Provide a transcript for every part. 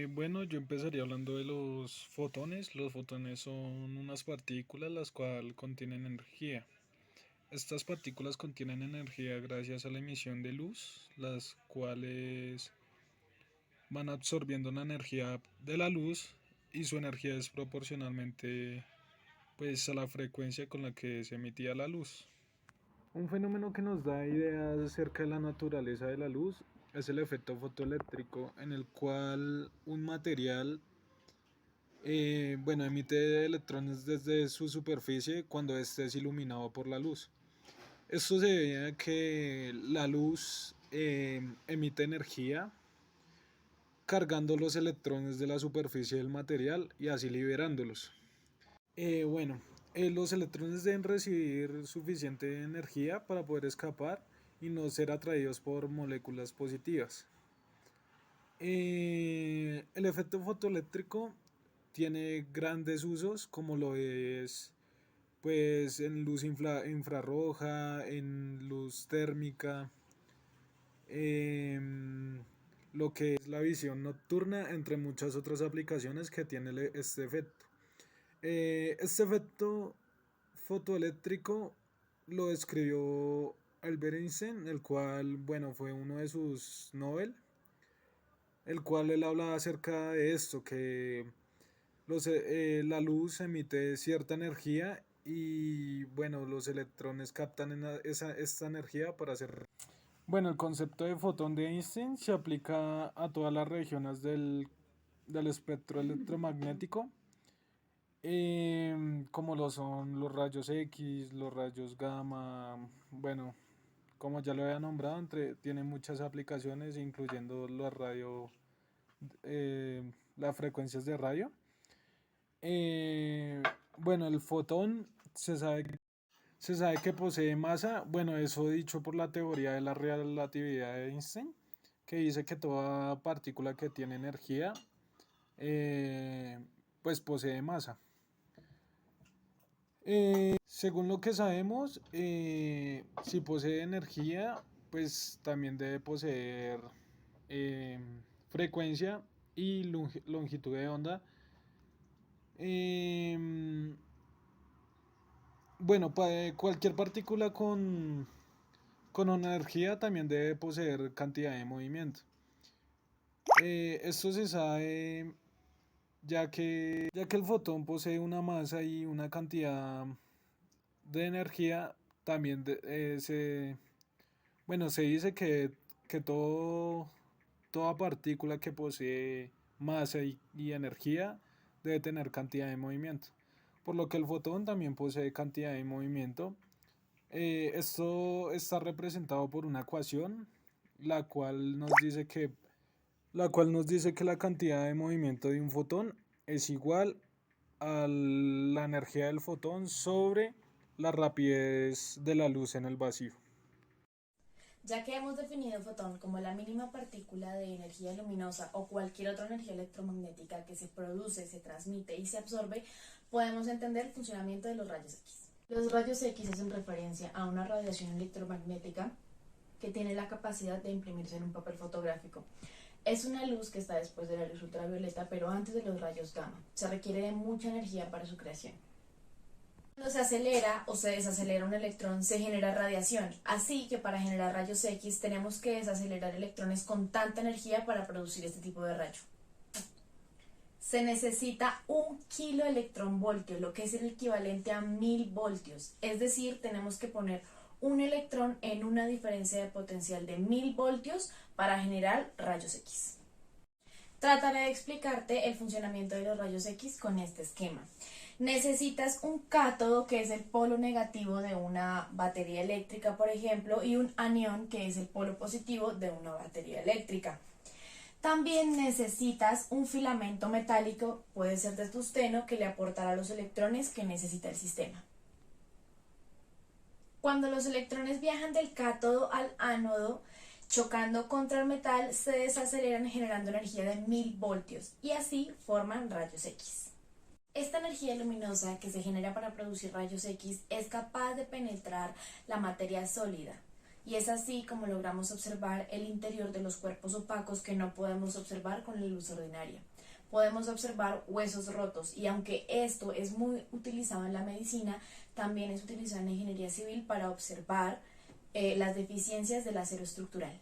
Bueno, yo empezaría hablando de los fotones. Los fotones son unas partículas las cuales contienen energía. Estas partículas contienen energía gracias a la emisión de luz, las cuales van absorbiendo la energía de la luz y su energía es proporcionalmente pues a la frecuencia con la que se emitía la luz. Un fenómeno que nos da ideas acerca de la naturaleza de la luz es el efecto fotoeléctrico, en el cual un material emite electrones desde su superficie cuando éste es iluminado por la luz. Esto se debe a que la luz emite energía cargando los electrones de la superficie del material y así liberándolos. Eh, bueno, los electrones deben recibir suficiente energía para poder escapar y no ser atraídos por moléculas positivas. El efecto fotoeléctrico tiene grandes usos como lo es pues en luz infrarroja, en luz térmica, em, lo que es la visión nocturna, entre muchas otras aplicaciones que tiene este efecto. Este efecto fotoeléctrico lo describió Albert Einstein, el cual, bueno, fue uno de sus Nobel, el cual él habla acerca de esto, que la luz emite cierta energía y bueno, los electrones captan esta energía para hacer... Bueno, el concepto de fotón de Einstein se aplica a todas las regiones del espectro electromagnético, como lo son los rayos X, los rayos gamma, bueno, como ya lo había nombrado, tiene muchas aplicaciones, incluyendo las frecuencias de radio. Bueno, el fotón se sabe que posee masa, bueno, eso dicho por la teoría de la relatividad de Einstein, que dice que toda partícula que tiene energía, eh, pues posee masa. Según lo que sabemos, si posee energía, pues también debe poseer eh, frecuencia y longitud de onda. Em, bueno, cualquier partícula con energía también debe poseer cantidad de movimiento. Esto se sabe ya que el fotón posee una masa y una cantidad de energía, también se dice que toda partícula que posee masa y energía debe tener cantidad de movimiento, por lo que el fotón también posee cantidad de movimiento. Esto está representado por una ecuación, la cual nos dice que la cantidad de movimiento de un fotón es igual a la energía del fotón sobre la rapidez de la luz en el vacío. Ya que hemos definido el fotón como la mínima partícula de energía luminosa o cualquier otra energía electromagnética que se produce, se transmite y se absorbe, podemos entender el funcionamiento de los rayos X. Los rayos X hacen referencia a una radiación electromagnética que tiene la capacidad de imprimirse en un papel fotográfico. Es una luz que está después de la luz ultravioleta, pero antes de los rayos gamma. Se requiere de mucha energía para su creación. Cuando se acelera o se desacelera un electrón, se genera radiación. Así que para generar rayos X tenemos que desacelerar electrones con tanta energía para producir este tipo de rayo. Se necesita 1 kiloelectronvoltio, lo que es el equivalente a 1000 voltios. Es decir, tenemos que poner un electrón en una diferencia de potencial de 1000 voltios para generar rayos X. Trataré de explicarte el funcionamiento de los rayos X con este esquema. Necesitas un cátodo, que es el polo negativo de una batería eléctrica, por ejemplo, y un anión, que es el polo positivo de una batería eléctrica. También necesitas un filamento metálico, puede ser de tungsteno, que le aportará los electrones que necesita el sistema. Cuando los electrones viajan del cátodo al ánodo, chocando contra el metal, se desaceleran generando energía de 1000 voltios y así forman rayos X. Esta energía luminosa que se genera para producir rayos X es capaz de penetrar la materia sólida y es así como logramos observar el interior de los cuerpos opacos que no podemos observar con la luz ordinaria. Podemos observar huesos rotos y aunque esto es muy utilizado en la medicina, también es utilizado en la ingeniería civil para observar las deficiencias del acero estructural.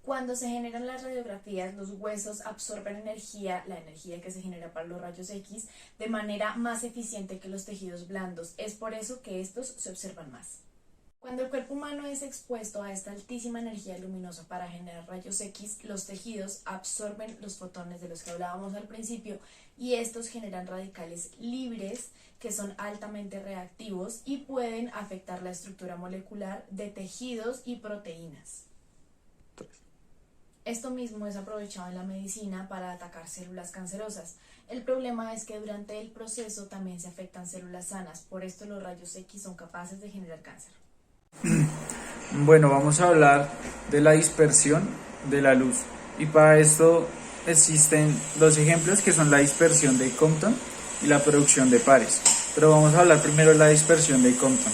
Cuando se generan las radiografías, los huesos absorben energía, la energía que se genera para los rayos X, de manera más eficiente que los tejidos blandos. Es por eso que estos se observan más. Cuando el cuerpo humano es expuesto a esta altísima energía luminosa para generar rayos X, los tejidos absorben los fotones de los que hablábamos al principio y estos generan radicales libres que son altamente reactivos y pueden afectar la estructura molecular de tejidos y proteínas. Esto mismo es aprovechado en la medicina para atacar células cancerosas. El problema es que durante el proceso también se afectan células sanas, por esto los rayos X son capaces de generar cáncer. Bueno, vamos a hablar de la dispersión de la luz y para esto existen dos ejemplos que son la dispersión de Compton y la producción de pares, pero vamos a hablar primero de la dispersión de Compton.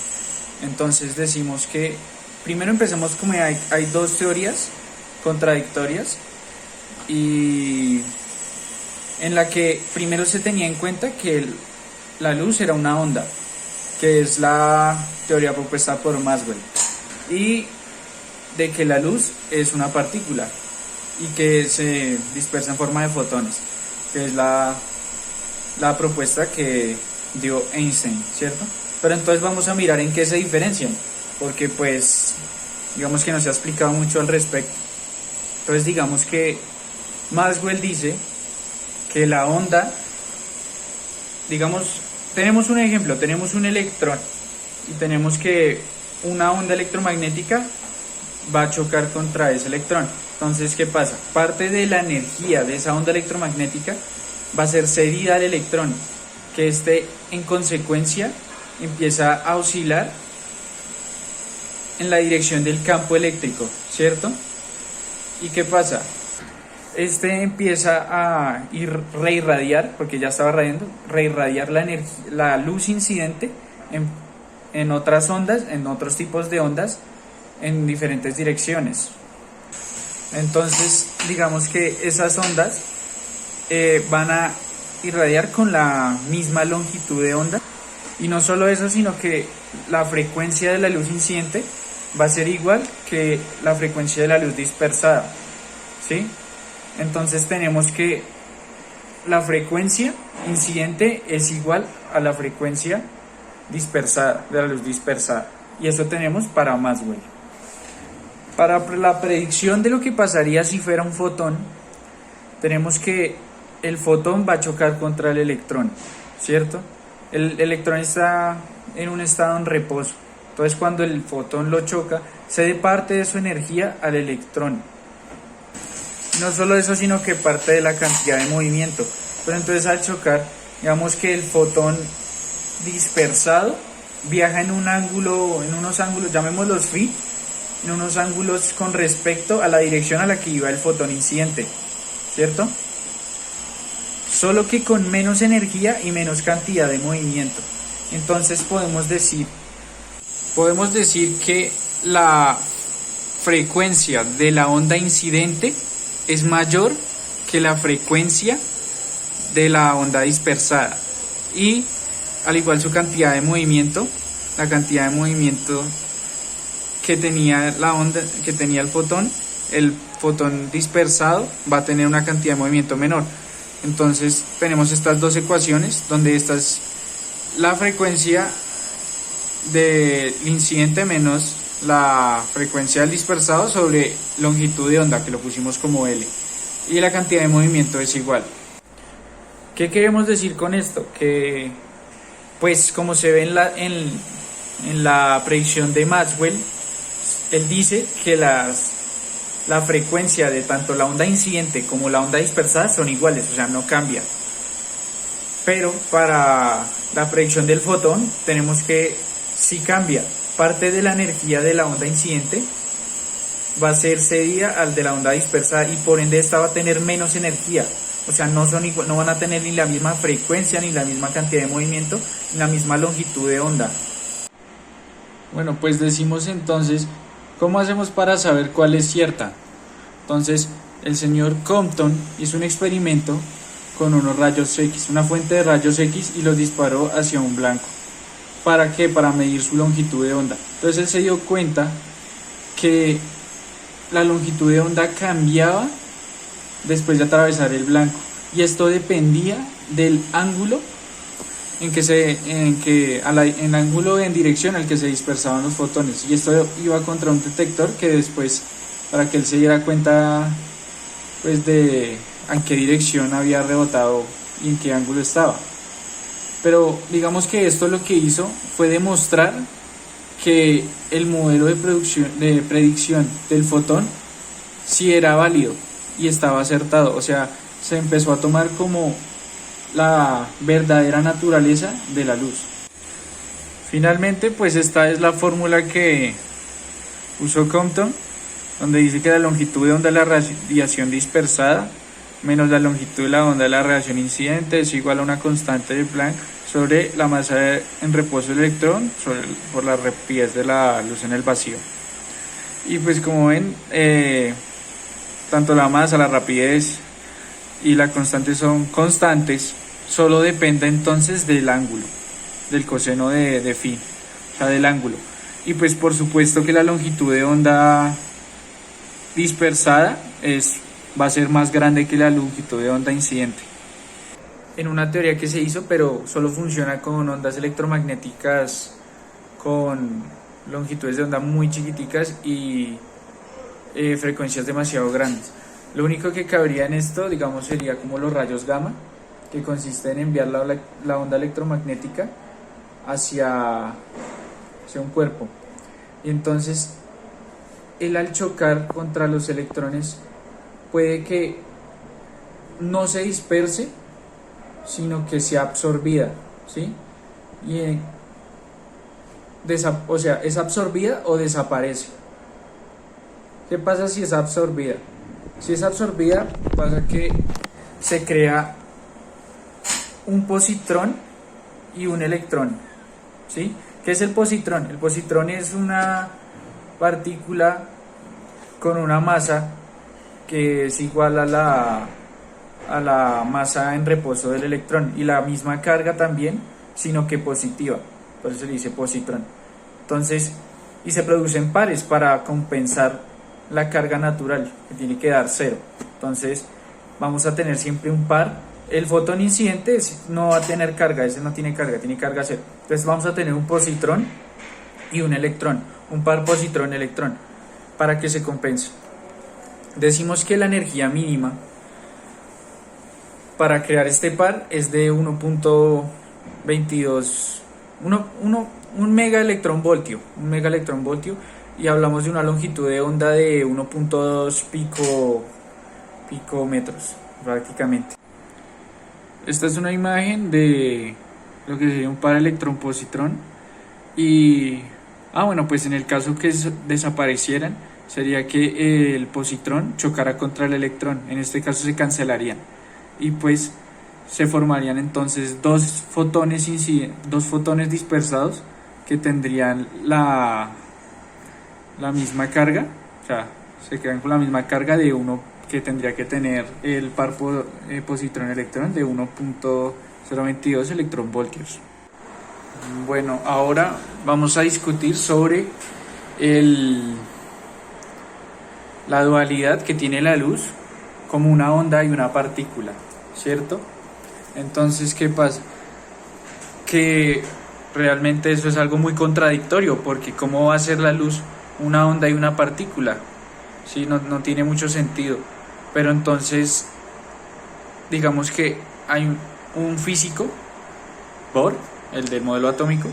Entonces decimos que primero empecemos como hay dos teorías contradictorias y en la que primero se tenía en cuenta que la luz era una onda, que es la teoría propuesta por Maxwell, y de que la luz es una partícula y que se dispersa en forma de fotones, que es la propuesta que dio Einstein, ¿cierto? Pero entonces vamos a mirar en qué se diferencian, porque pues digamos que no se ha explicado mucho al respecto. Entonces digamos que Maxwell dice que la onda, digamos, tenemos un ejemplo, tenemos un electrón y tenemos que una onda electromagnética va a chocar contra ese electrón. Entonces, ¿qué pasa? Parte de la energía de esa onda electromagnética va a ser cedida al electrón, que en consecuencia empieza a oscilar en la dirección del campo eléctrico, ¿cierto? ¿Y qué pasa? Empieza a reirradiar, porque ya estaba reirradiar la luz incidente en otras ondas, en otros tipos de ondas, en diferentes direcciones. Entonces, digamos que esas ondas van a irradiar con la misma longitud de onda, y no solo eso, sino que la frecuencia de la luz incidente va a ser igual que la frecuencia de la luz dispersada, ¿sí? Entonces tenemos que la frecuencia incidente es igual a la frecuencia dispersada, de la luz dispersada, y eso tenemos para Maxwell. Para la predicción de lo que pasaría si fuera un fotón, tenemos que el fotón va a chocar contra el electrón, ¿cierto? El electrón está en un estado en reposo. Entonces cuando el fotón lo choca, cede parte de su energía al electrón. No solo eso, sino que parte de la cantidad de movimiento. Pero entonces al chocar, digamos que el fotón dispersado viaja en unos ángulos, llamémoslos phi, en unos ángulos con respecto a la dirección a la que iba el fotón incidente, ¿cierto? Solo que con menos energía y menos cantidad de movimiento. Entonces podemos decir que la frecuencia de la onda incidente es mayor que la frecuencia de la onda dispersada, y al igual su cantidad de movimiento, la cantidad de movimiento que tenía la onda, que tenía el fotón dispersado va a tener una cantidad de movimiento menor. Entonces tenemos estas dos ecuaciones donde esta es la frecuencia del incidente menos la frecuencia del dispersado sobre longitud de onda, que lo pusimos como L, y la cantidad de movimiento es igual. ¿Qué queremos decir con esto? Que pues como se ve en la predicción de Maxwell, él dice que la frecuencia de tanto la onda incidente como la onda dispersada son iguales, o sea, no cambia. Pero para la predicción del fotón tenemos que sí cambia. Parte de la energía de la onda incidente va a ser cedida al de la onda dispersada, y por ende esta va a tener menos energía. O sea, no van a tener ni la misma frecuencia, ni la misma cantidad de movimiento, ni la misma longitud de onda. Bueno, pues decimos entonces ¿Cómo hacemos para saber cuál es cierta? Entonces, el señor Compton hizo un experimento con unos rayos X, una fuente de rayos X, y los disparó hacia un blanco. ¿Para qué? Para medir su longitud de onda. Entonces él se dio cuenta que la longitud de onda cambiaba después de atravesar el blanco, y esto dependía del ángulo en ángulo en dirección al que se dispersaban los fotones, y esto iba contra un detector que después, para que él se diera cuenta pues de en qué dirección había rebotado y en qué ángulo estaba. Pero digamos que esto lo que hizo fue demostrar que el modelo de predicción del fotón sí era válido y estaba acertado. O sea, se empezó a tomar como la verdadera naturaleza de la luz. Finalmente, pues esta es la fórmula que usó Compton, donde dice que la longitud de onda de la radiación dispersada menos la longitud de la onda de la radiación incidente es igual a una constante de Planck sobre la masa en reposo del electrón por la rapidez de la luz en el vacío. Y pues como ven, tanto la masa, la rapidez y la constante son constantes, solo depende entonces del ángulo, del coseno de phi, o sea, del ángulo. Y pues por supuesto que la longitud de onda dispersada va a ser más grande que la longitud de onda incidente. En una teoría que se hizo, pero solo funciona con ondas electromagnéticas con longitudes de onda muy chiquiticas y frecuencias demasiado grandes. Lo único que cabría en esto, digamos, sería como los rayos gamma, que consiste en enviar la onda electromagnética hacia un cuerpo. Y entonces, él al chocar contra los electrones puede que no se disperse, sino que sea absorbida, ¿sí? Y o sea, es absorbida o desaparece. ¿Qué pasa si es absorbida? Si es absorbida, pasa que se crea un positrón y un electrón, ¿sí? ¿Qué es el positrón? El positrón es una partícula con una masa que es igual a la masa en reposo del electrón y la misma carga también, sino que positiva, por eso se dice positrón. Entonces, y se producen pares para compensar la carga natural, que tiene que dar cero. Entonces, vamos a tener siempre un par. El fotón incidente no va a tener carga, ese no tiene carga cero. Entonces, vamos a tener un positrón y un electrón, un par positrón-electrón, para que se compense. Decimos que la energía mínima para crear este par es de 1.22, un mega electrón voltio, y hablamos de una longitud de onda de 1.2 picómetros prácticamente. Esta es una imagen de lo que sería un par electrón-positrón y bueno, pues en el caso que desaparecieran sería que el positrón chocara contra el electrón, en este caso se cancelarían y pues se formarían entonces dos fotones dispersados que tendrían la misma carga, o sea, se quedan con la misma carga de uno que tendría que tener el par positrón-electrón de 1.022 electronvoltios. Bueno, ahora vamos a discutir sobre la dualidad que tiene la luz como una onda y una partícula, ¿cierto? Entonces, ¿qué pasa? Que realmente eso es algo muy contradictorio, porque ¿cómo va a ser la luz una onda y una partícula? ¿Sí? No tiene mucho sentido. Pero entonces, digamos que hay un físico, Bohr, el del modelo atómico,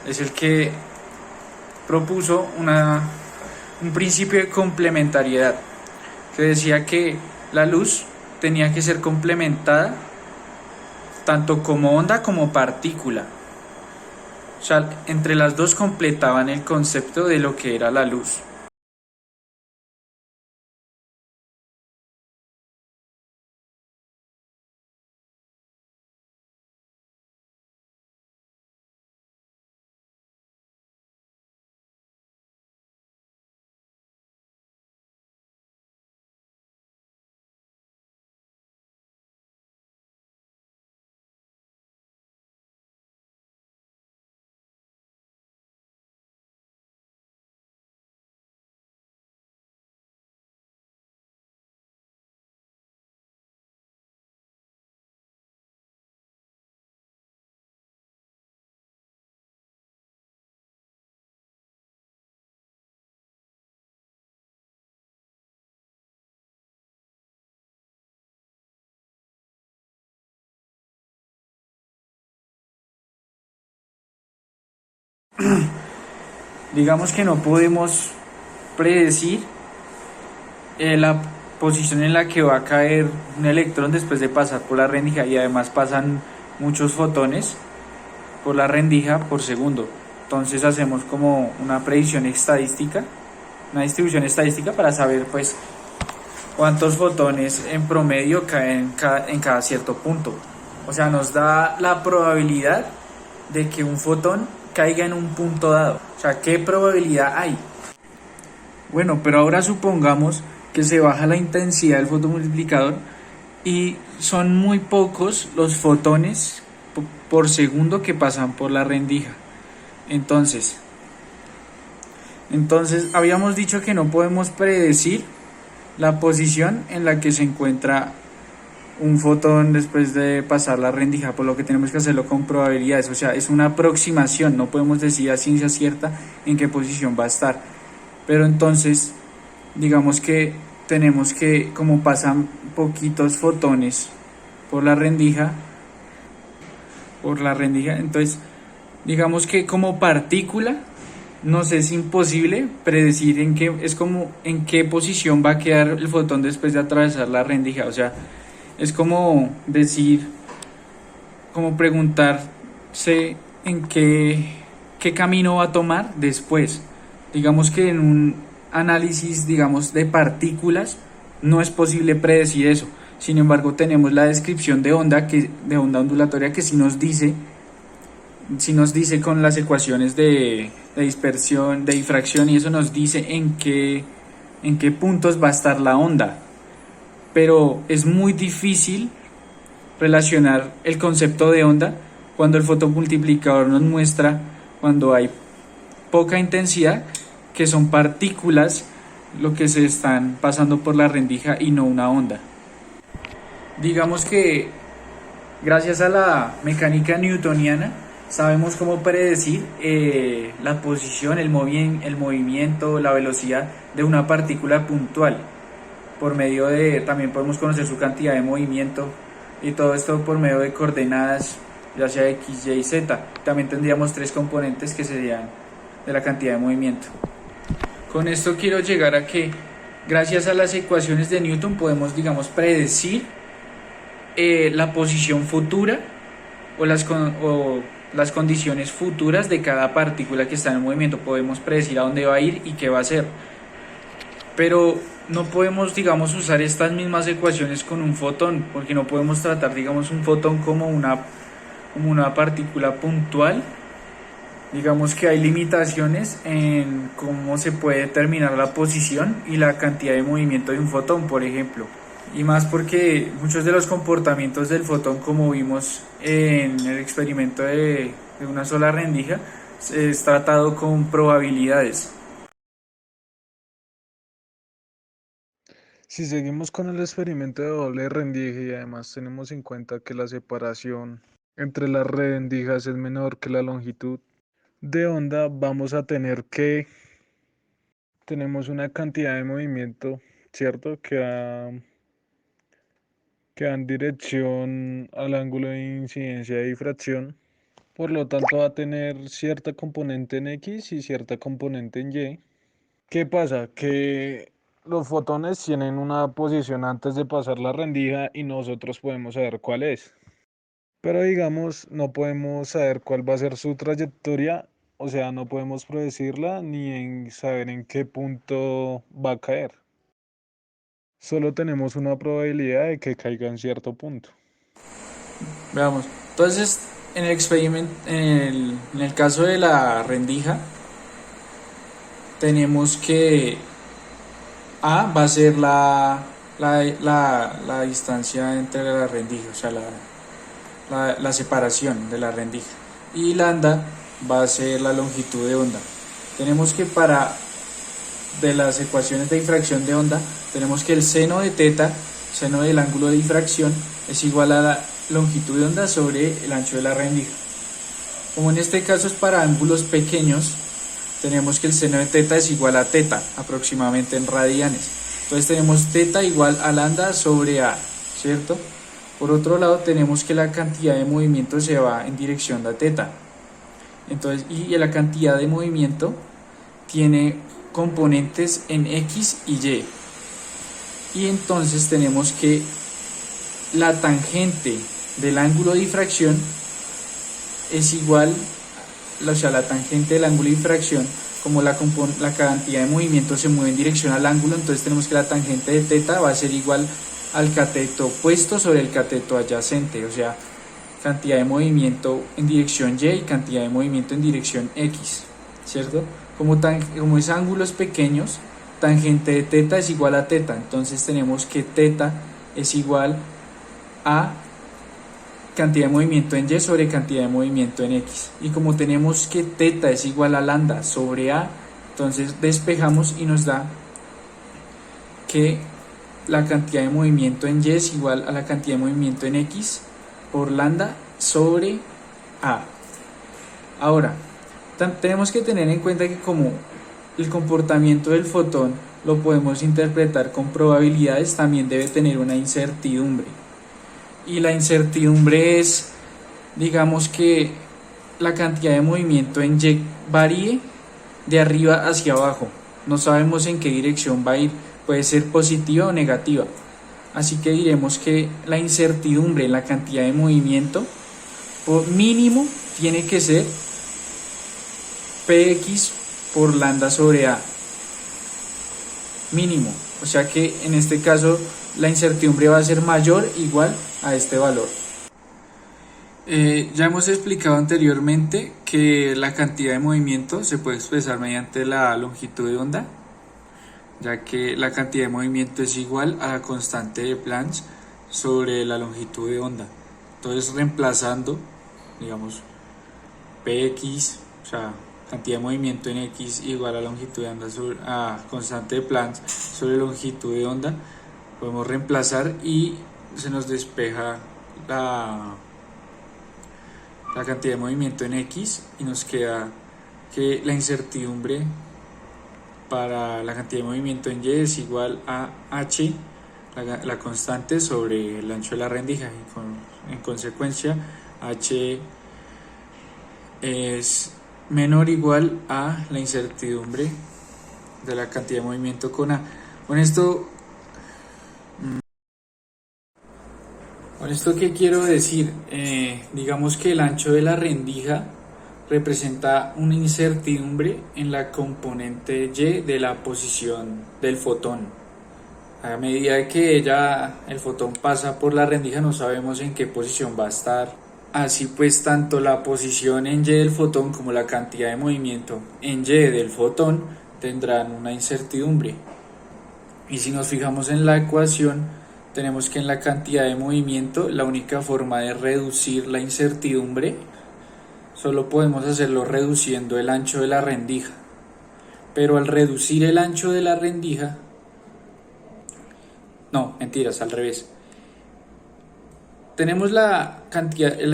es el que propuso un principio de complementariedad, que decía que la luz tenía que ser complementada tanto como onda como partícula. O sea, entre las dos completaban el concepto de lo que era la luz. digamos que no podemos predecir la posición en la que va a caer un electrón después de pasar por la rendija, y además pasan muchos fotones por la rendija por segundo. Entonces hacemos como una predicción estadística, una distribución estadística para saber pues cuántos fotones en promedio caen en cada cierto punto. O sea, nos da la probabilidad de que un fotón caiga en un punto dado. O sea, ¿qué probabilidad hay? Bueno, pero ahora supongamos que se baja la intensidad del fotomultiplicador y son muy pocos los fotones por segundo que pasan por la rendija. Entonces habíamos dicho que no podemos predecir la posición en la que se encuentra un fotón después de pasar la rendija, por lo que tenemos que hacerlo con probabilidades. O sea, es una aproximación, no podemos decir a ciencia cierta en qué posición va a estar. Pero entonces, digamos que tenemos que, como pasan poquitos fotones por la rendija, entonces digamos que como partícula nos es imposible predecir en qué posición va a quedar el fotón después de atravesar la rendija. O sea, es como decir, como preguntarse en qué camino va a tomar después. Digamos que en un análisis, digamos, de partículas no es posible predecir eso. Sin embargo, tenemos la descripción de onda ondulatoria, que sí nos dice con las ecuaciones de dispersión, de difracción, y eso nos dice en qué puntos va a estar la onda. Pero es muy difícil relacionar el concepto de onda cuando el fotomultiplicador nos muestra, cuando hay poca intensidad, que son partículas lo que se están pasando por la rendija y no una onda. Digamos que gracias a la mecánica newtoniana sabemos cómo predecir la posición, el movimiento, la velocidad de una partícula puntual. Por medio de, también podemos conocer su cantidad de movimiento, y todo esto por medio de coordenadas, ya sea X, Y, Z. También tendríamos 3 componentes que serían de la cantidad de movimiento. Con esto quiero llegar a que gracias a las ecuaciones de Newton podemos, digamos, predecir la posición futura o las condiciones futuras de cada partícula que está en movimiento. Podemos predecir a dónde va a ir y qué va a hacer. Pero no podemos, digamos, usar estas mismas ecuaciones con un fotón, porque no podemos tratar, digamos, un fotón como una partícula puntual. Digamos que hay limitaciones en cómo se puede determinar la posición y la cantidad de movimiento de un fotón, por ejemplo. Y más porque muchos de los comportamientos del fotón, como vimos en el experimento de una sola rendija, es tratado con probabilidades. Si seguimos con el experimento de doble rendija y además tenemos en cuenta que la separación entre las rendijas es menor que la longitud de onda, vamos a tener que tenemos una cantidad de movimiento, ¿cierto? Que va en dirección al ángulo de incidencia de difracción. Por lo tanto, va a tener cierta componente en X y cierta componente en Y. ¿Qué pasa? Que los fotones tienen una posición antes de pasar la rendija y nosotros podemos saber cuál es. Pero digamos, no podemos saber cuál va a ser su trayectoria, o sea, no podemos predecirla ni saber en qué punto va a caer. Solo tenemos una probabilidad de que caiga en cierto punto. Veamos. Entonces, en el experimento, en el caso de la rendija, tenemos que A va a ser la distancia entre la rendija, o sea, la separación de la rendija, y lambda va a ser la longitud de onda. Tenemos que de las ecuaciones de difracción de onda, tenemos que el seno de teta, seno del ángulo de difracción, es igual a la longitud de onda sobre el ancho de la rendija. Como en este caso es para ángulos pequeños, tenemos que el seno de teta es igual a teta, aproximadamente en radianes. Entonces tenemos teta igual a lambda sobre a, ¿cierto? Por otro lado, tenemos que la cantidad de movimiento se va en dirección de teta. Entonces, y la cantidad de movimiento tiene componentes en X y Y. Y entonces tenemos que la tangente del ángulo de difracción es igual, o sea, la tangente del ángulo de difracción, como la cantidad de movimiento se mueve en dirección al ángulo, entonces tenemos que la tangente de θ va a ser igual al cateto opuesto sobre el cateto adyacente, o sea, cantidad de movimiento en dirección Y y cantidad de movimiento en dirección X, ¿cierto? Como es ángulos pequeños, tangente de θ es igual a θ, entonces tenemos que θ es igual a cantidad de movimiento en Y sobre cantidad de movimiento en X. Y como tenemos que θ es igual a lambda sobre A, entonces despejamos y nos da que la cantidad de movimiento en Y es igual a la cantidad de movimiento en X por lambda sobre A. Ahora, tenemos que tener en cuenta que como el comportamiento del fotón lo podemos interpretar con probabilidades, también debe tener una incertidumbre. Y la incertidumbre es, digamos, que la cantidad de movimiento en Y varíe de arriba hacia abajo. No sabemos en qué dirección va a ir, puede ser positiva o negativa. Así que diremos que la incertidumbre en la cantidad de movimiento por mínimo tiene que ser Px por lambda sobre A. Mínimo. O sea que en este caso la incertidumbre va a ser mayor o igual a este valor. Ya hemos explicado anteriormente que la cantidad de movimiento se puede expresar mediante la longitud de onda, ya que la cantidad de movimiento es igual a la constante de Planck sobre la longitud de onda. Entonces, reemplazando, digamos, Px, o sea, cantidad de movimiento en X igual a longitud de onda a constante de Planck sobre longitud de onda, podemos reemplazar y se nos despeja la cantidad de movimiento en X y nos queda que la incertidumbre para la cantidad de movimiento en Y es igual a h, la constante sobre el ancho de la rendija, y en consecuencia h es menor o igual a la incertidumbre de la cantidad de movimiento con A. Con esto, ¿qué quiero decir? Digamos que el ancho de la rendija representa una incertidumbre en la componente Y de la posición del fotón. A medida que el fotón pasa por la rendija, no sabemos en qué posición va a estar. Así pues, tanto la posición en Y del fotón como la cantidad de movimiento en Y del fotón tendrán una incertidumbre. Y si nos fijamos en la ecuación, tenemos que en la cantidad de movimiento, la única forma de reducir la incertidumbre, solo podemos hacerlo reduciendo el ancho de la rendija. Pero al reducir el ancho de la rendija, no, mentiras, al revés. Tenemos la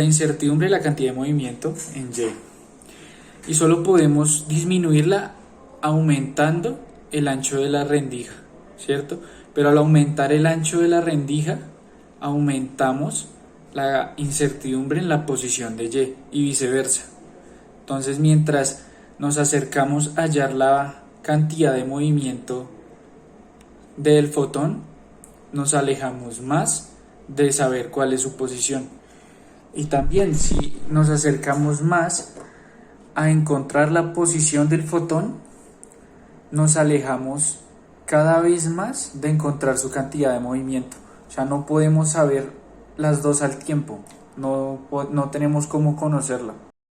incertidumbre y la cantidad de movimiento en Y. Y solo podemos disminuirla aumentando el ancho de la rendija, ¿cierto? Pero al aumentar el ancho de la rendija, aumentamos la incertidumbre en la posición de Y viceversa. Entonces, mientras nos acercamos a hallar la cantidad de movimiento del fotón, nos alejamos más de saber cuál es su posición. Y también si nos acercamos más a encontrar la posición del fotón, nos alejamos cada vez más de encontrar su cantidad de movimiento. O sea, no podemos saber las dos al tiempo, no tenemos cómo conocerla.